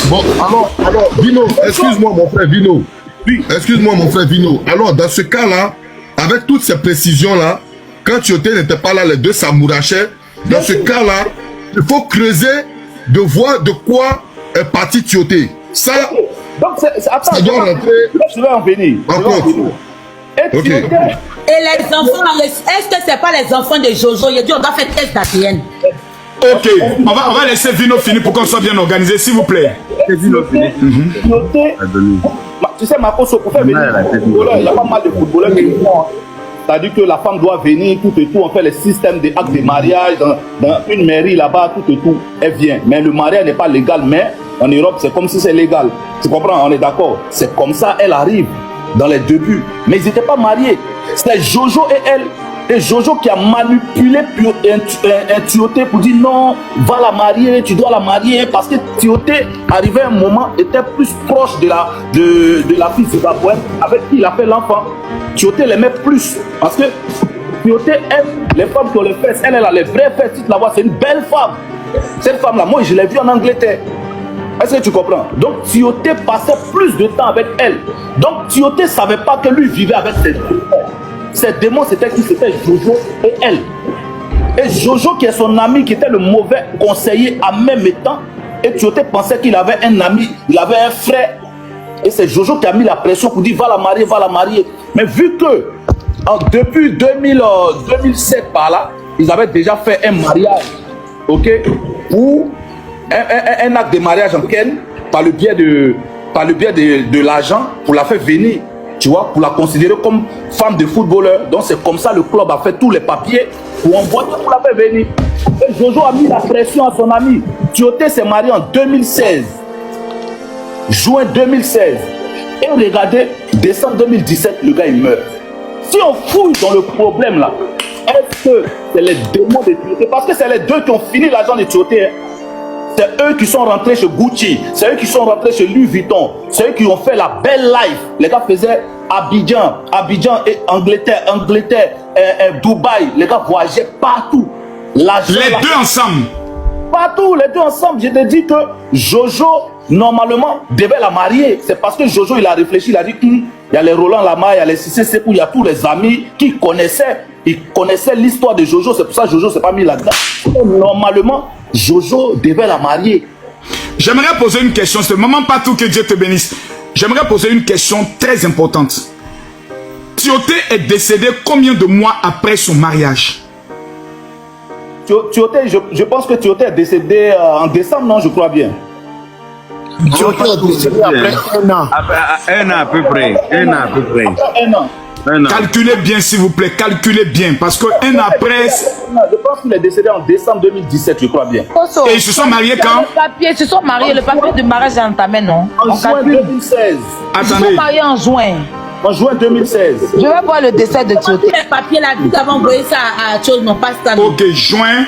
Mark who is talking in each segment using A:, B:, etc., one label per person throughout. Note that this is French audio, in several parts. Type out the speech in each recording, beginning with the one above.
A: Bon, alors, Vino, excuse-moi mon frère Vino. Oui. Excuse-moi mon frère Vino. Alors, dans ce cas-là, avec toutes ces précisions-là, quand Tioté n'était pas là, les deux s'amourachaient. Dans ce cas-là, il faut creuser de voir de quoi est parti Tioté. Ça,
B: donc attends,
A: ça doit rentrer.
B: Je vais en venir.
A: En compte.
B: Et
A: Ok.
B: Tioté,
C: Et les enfants, est-ce que c'est pas les enfants de Jojo? Il a dit on va faire test d'ADN.
D: Ok, on va laisser Vino finir pour qu'on soit bien organisé, s'il vous plaît.
B: Tioté, tu sais, Marcos, pour faire venir les footballeurs, il y a pas mal de footballeurs qui le font. C'est-à-dire que la femme doit venir, tout et tout. On fait les systèmes d'actes de mariage dans une mairie là-bas, tout et tout. Elle vient. Mais le mariage n'est pas légal. Mais en Europe, c'est comme si c'est légal. Tu comprends? On est d'accord. C'est comme ça, elle arrive dans les débuts. Mais ils n'étaient pas mariés. C'était Jojo et elle. Et Jojo qui a manipulé un Tioté pour dire non, va la marier, tu dois la marier. Parce que Tioté, arrivé à un moment, était plus proche de la fille zimbabwéenne avec qui il a fait l'enfant. Tioté l'aimait plus. Parce que Tioté aime les femmes qui ont les fesses. Elle a les vraies fesses. Tu la vois, c'est une belle femme. Cette femme-là, moi, je l'ai vue en Angleterre. Est-ce que tu comprends? Donc, Tioté passait plus de temps avec elle. Donc, Tioté ne savait pas que lui vivait avec ses démons. Ses démons, c'était qui? C'était Jojo et elle. Et Jojo, qui est son ami, qui était le mauvais conseiller en même temps. Et Tioté pensait qu'il avait un ami, il avait un frère. Et c'est Jojo qui a mis la pression pour dire va la marier, va la marier. Mais vu que depuis 2007 par là, ils avaient déjà fait un mariage, ok, pour un acte de mariage en Ken, par le biais de l'argent, pour la faire venir, tu vois, pour la considérer comme femme de footballeur. Donc c'est comme ça le club a fait tous les papiers pour envoyer pour la faire venir. Et Jojo a mis la pression à son ami. Tioté s'est marié en 2016. Juin 2016. Et regardez, décembre 2017, le gars il meurt. Si on fouille dans le problème là, est-ce que c'est les démons de Tioté? Parce que c'est les deux qui ont fini l'argent de Tioté. Hein. C'est eux qui sont rentrés chez Gucci, c'est eux qui sont rentrés chez Louis Vuitton, c'est eux qui ont fait la belle life. Les gars faisaient Abidjan et Angleterre, Dubaï. Les gars voyageaient partout.
D: Les deux ensemble.
B: Partout, les deux ensemble. Je te dis que Jojo, normalement, devait la marier. C'est parce que Jojo, il a réfléchi, il a dit, il y a les Roland Lama, il y a les Cissé Sekou, il y a tous les amis qui connaissaient. Ils connaissaient l'histoire de Jojo, c'est pour ça que Jojo ne s'est pas mis là-dedans. Normalement, Jojo devait la marier.
D: J'aimerais poser une question, c'est maman Patou, que Dieu te bénisse. J'aimerais poser une question très importante. Tioté est décédé combien de mois après son mariage?
B: Tioté, je pense que Tioté est décédé en décembre, non, je crois bien.
E: Tioté est décédé après un an.
F: Un an à peu près. Un an à peu près.
B: Après un an.
D: Calculez bien s'il vous plaît, calculez bien. Parce que un an après...
B: Je pense qu'il est décédé en décembre 2017, je crois bien.
D: Et ils se sont mariés quand?
G: Ils se sont mariés, le papier de mariage est entamé, non?
B: En juin 2016.
G: Ils se sont mariés en juin.
B: En juin 2016.
G: Je vais voir le décès de Tioté.
C: Les papiers là, nous avons envoyé ça à chose, non pas ça.
D: Ok, juin.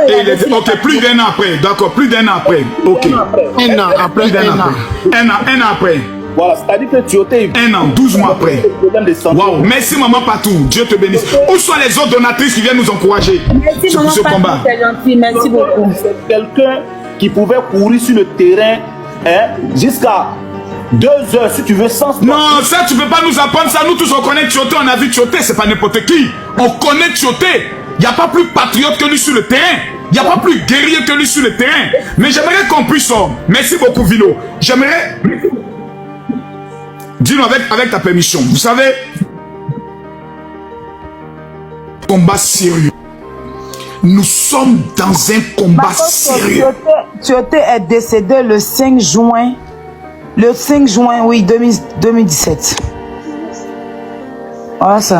D: Et ok, plus d'un an après. D'accord, plus d'un an après. Ok.
E: Un an après.
D: Un an après.
B: Voilà, c'est-à-dire que Tioté...
D: Un an, 12 mois après. Waouh, merci maman Patou, Dieu te bénisse. Où sont les autres donatrices qui viennent nous encourager?
C: Merci maman Patou, c'est gentil, merci beaucoup.
B: C'est quelqu'un qui pouvait courir sur le terrain jusqu'à 2 heures si tu veux sans...
D: Non, ça tu peux pas nous apprendre ça. Nous tous on connaît Tioté, on a vu Tioté, c'est pas n'importe qui. On connaît Tioté. Il n'y a pas plus patriote que lui sur le terrain. Il n'y a pas plus guerrier que lui sur le terrain. Mais j'aimerais qu'on puisse... Merci beaucoup Vilo. J'aimerais... Dis-nous avec ta permission. Vous savez... Combat sérieux. Nous sommes dans un combat sérieux.
G: Tioté est décédé le 5 juin. Le 5 juin, oui, 2017. Voilà ça.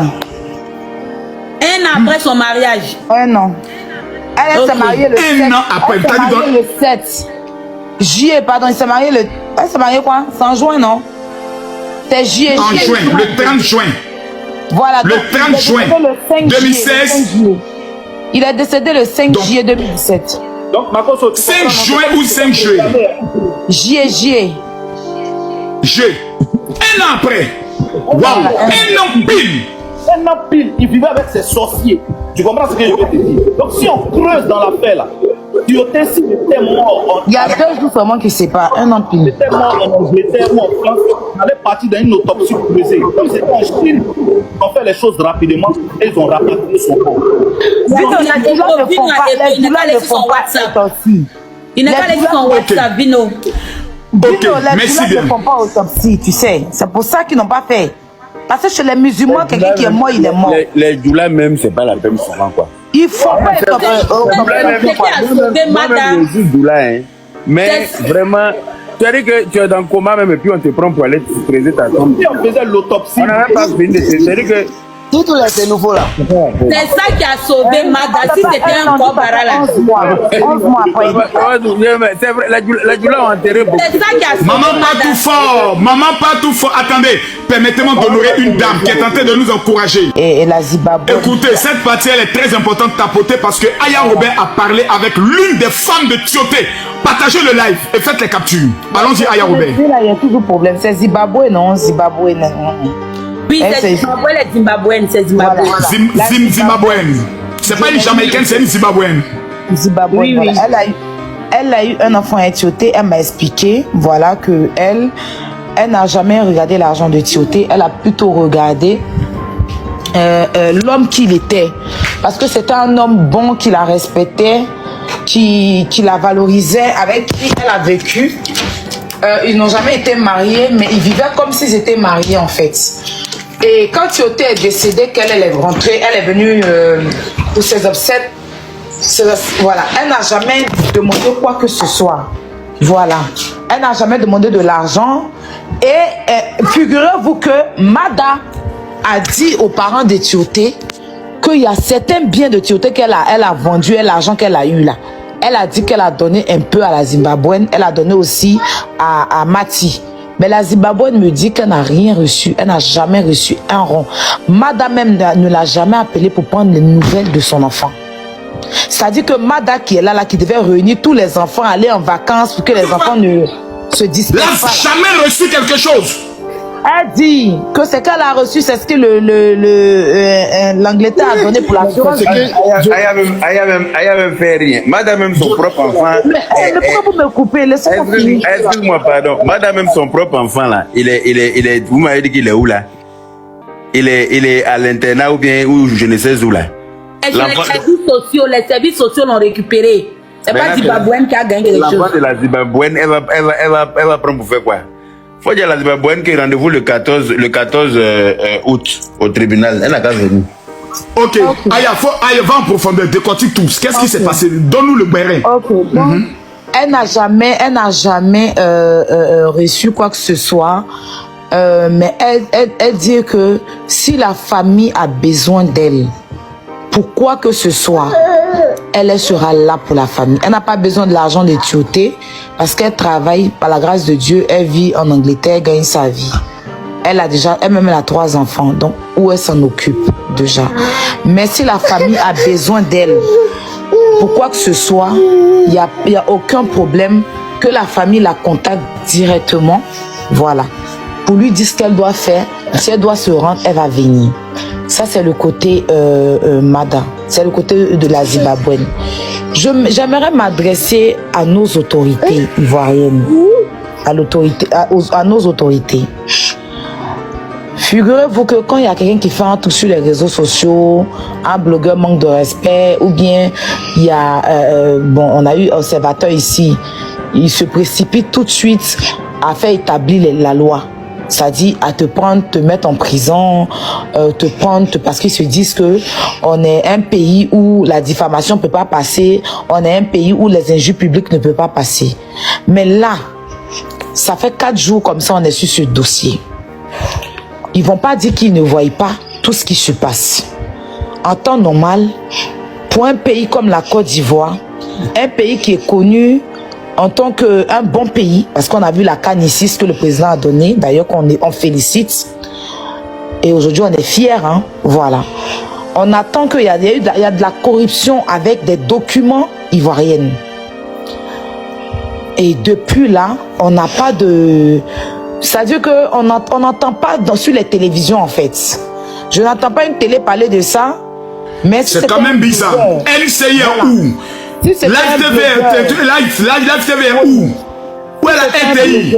C: Un an après son mariage.
G: Un an. Elle s'est mariée le 7.
D: Un an après.
G: Elle s'est mariée le 7. Juillet, pardon, il s'est marié le... Elle s'est mariée quoi? C'est en juin, non? C'est juillet.
D: En juin, le 30 juin.
G: Voilà.
D: Le 30 juin 2016.
G: Il est décédé le 5 juillet 2017.
B: Donc, Makoso,
D: 5 juin ou 5 juillet?
G: Juillet.
D: Un an après. Waouh. Un an pile.
B: Un an pile, il vivait avec ses sorciers. Tu comprends ce que je veux te dire? Donc si on creuse dans l'affaire là, Tioté, s'il était mort
G: Il y a 2 jours seulement qui c'est pas un an
B: il
G: pile.
B: était mort en Angleterre ou en France, on allait partir dans une autopsie creusée. Comme c'était en Chine, on fait les choses rapidement et ils ont rapatrié son corps.
G: Les douleurs ne font pas autopsie.
C: Il n'est pas laissé son WhatsApp, Vino.
D: Ok,
G: Les
D: merci
G: douleurs
D: bien.
G: ne font pas autopsie, tu sais. C'est pour ça qu'ils n'ont pas fait. Parce que chez les musulmans, quelqu'un qui est mort, il est mort.
F: Les doulas même, c'est pas la peine souvent quoi.
G: Il faut pas être
F: Moi-même, je suis doula, hein. Mais vraiment, tu as dit que tu es dans le coma même et puis on te prend pour aller te creuser ta tombe.
B: Si on faisait l'autopsie,
F: On n'a même pas fini de te dire que...
E: Tout là, c'est nouveau là.
C: C'est ça qui a sauvé Mada. Si c'était un corps là.
G: 11 mois après.
F: C'est vrai, la doula a enterré beaucoup.
C: C'est ça qui a sauvé
D: Maman pas tout fort, maman pas tout fort. Attendez, permettez-moi d'honorer une dame qui est en train de nous encourager.
G: Et la Zimbabwe.
D: Écoutez, cette partie elle est très importante de tapoter parce que Aya Robert a parlé avec l'une des femmes de Tioté. Partagez le live et faites les captures. Allons-y Aya Robert.
G: Il y a toujours problème. C'est Zimbabwe, non? Zimbabwe, non.
C: Oui, c'est Zimbabwe, les Zimbabwéennes, c'est Zimbabwe.
G: Voilà.
D: Zimbabwéenne. C'est pas une Jamaïcaine, c'est une Zimbabwéenne.
G: Zimbabwe,
C: Oui,
G: voilà.
C: oui.
G: Elle a eu un enfant à Tioté. Elle m'a expliqué, voilà, que elle n'a jamais regardé l'argent de Tioté. Elle a plutôt regardé l'homme qu'il était. Parce que c'était un homme bon, qui la respectait, qui la valorisait, avec qui elle a vécu. Ils n'ont jamais été mariés, mais ils vivaient comme s'ils étaient mariés en fait. Et quand Tioté est décédée, qu'elle est rentrée, elle est venue pour ses obsèques. Voilà, elle n'a jamais demandé quoi que ce soit. Voilà, elle n'a jamais demandé de l'argent. Et figurez-vous que Mada a dit aux parents de Tioté qu'il y a certains biens de Tioté qu'elle a vendus et l'argent qu'elle a eu là. Elle a dit qu'elle a donné un peu à la Zimbabwéenne, elle a donné aussi à Mati. Mais la Zimbabwéenne me dit qu'elle n'a rien reçu, elle n'a jamais reçu un rond. Madame même ne l'a jamais appelée pour prendre les nouvelles de son enfant. C'est-à-dire que Mada qui est là, qui devait réunir tous les enfants, aller en vacances pour que les enfants ne se dispersent
D: Elle
G: pas.
D: n'a jamais reçu quelque chose.
G: Elle dit que ce qu'elle a reçu, c'est ce que l'Angleterre a donné pour l'assurance.
F: Aya même fait rien. Madame même son propre enfant.
G: Mais pourquoi vous me coupez? Laissez-moi finir.
F: Excuse-moi, pardon. Madame même son propre enfant là. Il est. Vous m'avez dit qu'il est où là? Il est à l'internat ou bien où je ne sais où là.
C: Et sur les services sociaux l'ont récupéré. C'est pas Zimbabwéenne qui a gagné quelque chose.
F: L'enfant de la Zimbabwéenne, elle va prendre pour faire quoi? Faut dire à la Zimbabwéenne qu'il y a rendez-vous le 14 août au tribunal. Elle n'a qu'à venir.
D: Ok, Aya, va en profondeur, décortique tout. Qu'est-ce qui s'est passé? Donne-nous le béret.
G: Ok, donc, elle n'a jamais reçu quoi que ce soit. Mais elle dit que si la famille a besoin d'elle, pour quoi que ce soit, elle sera là pour la famille. Elle n'a pas besoin de l'argent de Tioté parce qu'elle travaille, par la grâce de Dieu, elle vit en Angleterre, elle gagne sa vie. Elle-même elle a 3 enfants, donc où elle s'en occupe déjà. Mais si la famille a besoin d'elle, pour quoi que ce soit, il n'y a aucun problème que la famille la contacte directement. Voilà. Pour lui dire ce qu'elle doit faire, si elle doit se rendre, elle va venir. Ça, c'est le côté Mada. C'est le côté de la Zimbabwéenne. J'aimerais m'adresser à nos autorités ivoiriennes, à nos autorités. Figurez-vous que quand il y a quelqu'un qui fait un truc sur les réseaux sociaux, un blogueur manque de respect, ou bien il y a, on a eu un observateur ici, il se précipite tout de suite à faire établir la loi. C'est-à-dire à te prendre, te mettre en prison, parce qu'ils se disent que on est un pays où la diffamation ne peut pas passer, on est un pays où les injures publiques ne peuvent pas passer. Mais là, ça fait 4 jours comme ça, on est sur ce dossier. Ils ne vont pas dire qu'ils ne voient pas tout ce qui se passe. En temps normal, pour un pays comme la Côte d'Ivoire, un pays qui est connu en tant qu'un bon pays, parce qu'on a vu la canne ici, ce que le président a donné, d'ailleurs on félicite, et aujourd'hui on est fiers, hein, voilà. On attend qu'il y a de la corruption avec des documents ivoiriens. Et depuis là, on n'a pas de... C'est-à-dire qu'on n'entend pas sur les télévisions en fait. Je n'entends pas une télé parler de ça. Mais
D: c'est quand même bizarre. LCI est où? Live TV est où? Où est la RTI?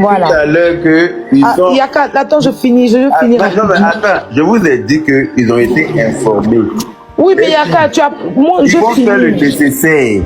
G: Voilà.
F: Tout à l'heure que ils sont...
G: Yaka, attends, je finis. Je
F: je vous ai dit qu'ils ont été informés.
G: Oui, mais Yaka, moi,
F: Ils vont faire le nécessaire.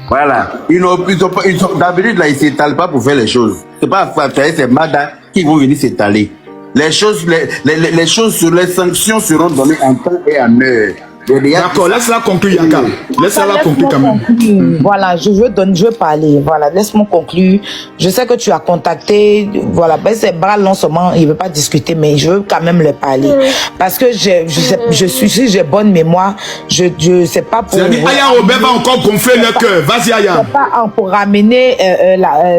F: Voilà. Ils sont d'habitude là, ils s'étalent pas pour faire les choses. C'est pas c'est Mada qui vont venir s'étaler. Les choses, les choses sur les sanctions seront données en temps et en heure.
D: D'accord, laisse-la conclure, Yaka. Laisse-la conclure quand même.
G: Voilà, je veux parler. Voilà, laisse-moi conclure. Je sais que tu as contacté. Voilà, ben c'est bras long seulement, il ne veut pas discuter, mais je veux quand même le parler. Parce que si j'ai bonne mémoire, je sais pas pour.
D: C'est-à-dire, Aya Robert va encore gonfler le cœur. Vas-y, Aya.
G: C'est pas pour ramener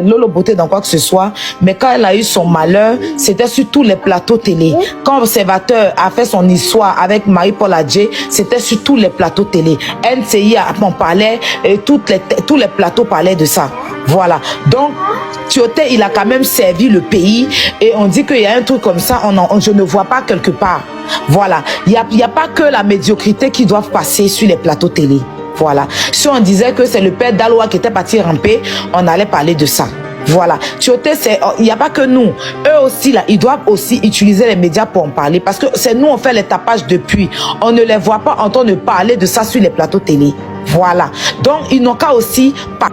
G: Lolo Beauté dans quoi que ce soit, mais quand elle a eu son malheur, c'était sur tous les plateaux télé. Quand Observateur a fait son histoire avec Marie-Paul Adjé, c'était sur tous les plateaux télé. NCI on parlait, et tous les plateaux parlaient de ça. Voilà. Donc, Tioté, il a quand même servi le pays et on dit qu'il y a un truc comme ça, je ne vois pas quelque part. Voilà. Il n'y a pas que la médiocrité qui doit passer sur les plateaux télé. Voilà. Si on disait que c'est le père d'Aloa qui était parti ramper, on allait parler de ça. Voilà. Tioté, il n'y a pas que nous. Eux aussi, là, ils doivent aussi utiliser les médias pour en parler. Parce que c'est nous, on fait les tapages depuis. On ne les voit pas en train de parler de ça sur les plateaux télé. Voilà. Donc, ils n'ont qu'à aussi parler.